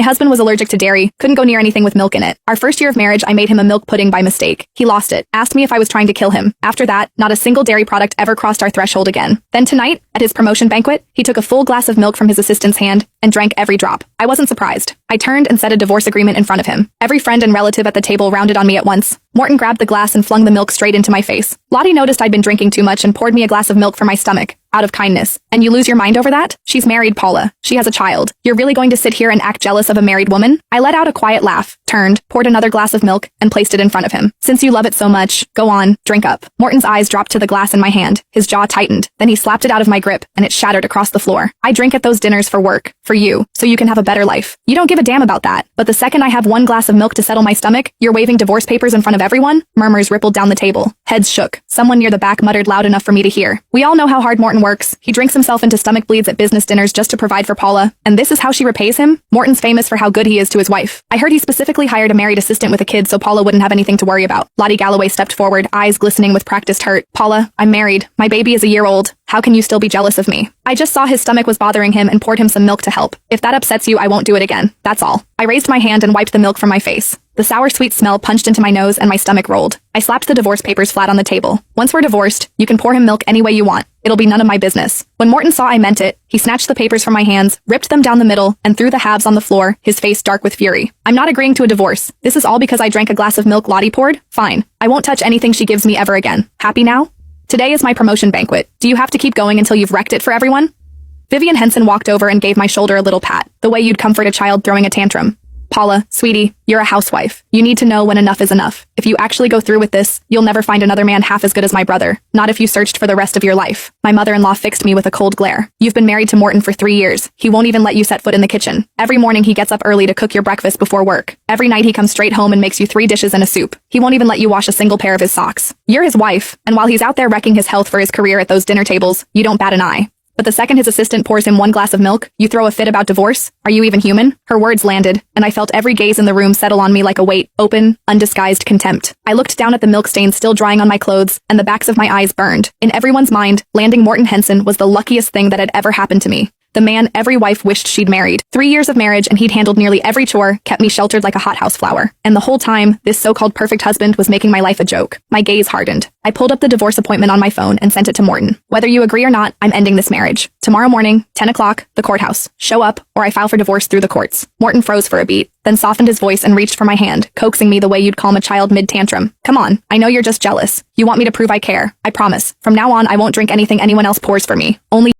My husband was allergic to dairy, couldn't go near anything with milk in it. Our first year of marriage, I made him a milk pudding by mistake. He lost it, asked me if I was trying to kill him. After that, not a single dairy product ever crossed our threshold again. Then tonight, at his promotion banquet, he took a full glass of milk from his assistant's hand and drank every drop. I wasn't surprised. I turned and said a divorce agreement in front of him. Every friend and relative at the table rounded on me at once. Morton grabbed the glass and flung the milk straight into my face. Lottie noticed I'd been drinking too much and poured me a glass of milk for my stomach, out of kindness. And you lose your mind over that? She's married, Paula. She has a child. You're really going to sit here and act jealous of a married woman? I let out a quiet laugh, turned, poured another glass of milk, and placed it in front of him. Since you love it so much, go on, drink up. Morton's eyes dropped to the glass in my hand. His jaw tightened. Then he slapped it out of my grip, and it shattered across the floor. I drink at those dinners for work, for you, so you can have a better life. You don't give a damn about that. But the second I have one glass of milk to settle my stomach, you're waving divorce papers in front of everyone? Murmurs rippled down the table. Heads shook. Someone near the back muttered loud enough for me to hear. We all know how hard Morton works. He drinks himself into stomach bleeds at business dinners just to provide for Paula, and this is how she repays him? Morton's famous for how good he is to his wife. I heard he specifically hired a married assistant with a kid so Paula wouldn't have anything to worry about. Lottie Galloway stepped forward, eyes glistening with practiced hurt. Paula, I'm married. My baby is a year old. How can you still be jealous of me? I just saw his stomach was bothering him and poured him some milk to help. If that upsets you, I won't do it again. That's all. I raised my hand and wiped the milk from my face. The sour sweet smell punched into my nose and my stomach rolled. I slapped the divorce papers flat on the table. Once we're divorced, you can pour him milk any way you want. It'll be none of my business. When Morton saw I meant it, he snatched the papers from my hands, ripped them down the middle, and threw the halves on the floor, his face dark with fury. I'm not agreeing to a divorce. This is all because I drank a glass of milk Lottie poured? Fine. I won't touch anything she gives me ever again. Happy now? Today is my promotion banquet. Do you have to keep going until you've wrecked it for everyone? Vivian Henson walked over and gave my shoulder a little pat, the way you'd comfort a child throwing a tantrum. Paula, sweetie, you're a housewife. You need to know when enough is enough. If you actually go through with this, you'll never find another man half as good as my brother. Not if you searched for the rest of your life. My mother-in-law fixed me with a cold glare. You've been married to Morton for 3 years. He won't even let you set foot in the kitchen. Every morning he gets up early to cook your breakfast before work. Every night he comes straight home and makes you 3 dishes and a soup. He won't even let you wash a single pair of his socks. You're his wife, and while he's out there wrecking his health for his career at those dinner tables, you don't bat an eye. But the second his assistant pours him 1 glass of milk, you throw a fit about divorce? Are you even human? Her words landed, and I felt every gaze in the room settle on me like a weight, open, undisguised contempt. I looked down at the milk stains still drying on my clothes, and the backs of my eyes burned. In everyone's mind, landing Morton Henson was the luckiest thing that had ever happened to me. The man every wife wished she'd married. 3 years of marriage and he'd handled nearly every chore, kept me sheltered like a hothouse flower. And the whole time, this so-called perfect husband was making my life a joke. My gaze hardened. I pulled up the divorce appointment on my phone and sent it to Morton. Whether you agree or not, I'm ending this marriage. Tomorrow morning, 10 o'clock, the courthouse. Show up, or I file for divorce through the courts. Morton froze for a beat, then softened his voice and reached for my hand, coaxing me the way you'd calm a child mid-tantrum. Come on, I know you're just jealous. You want me to prove I care. I promise. From now on, I won't drink anything anyone else pours for me. Only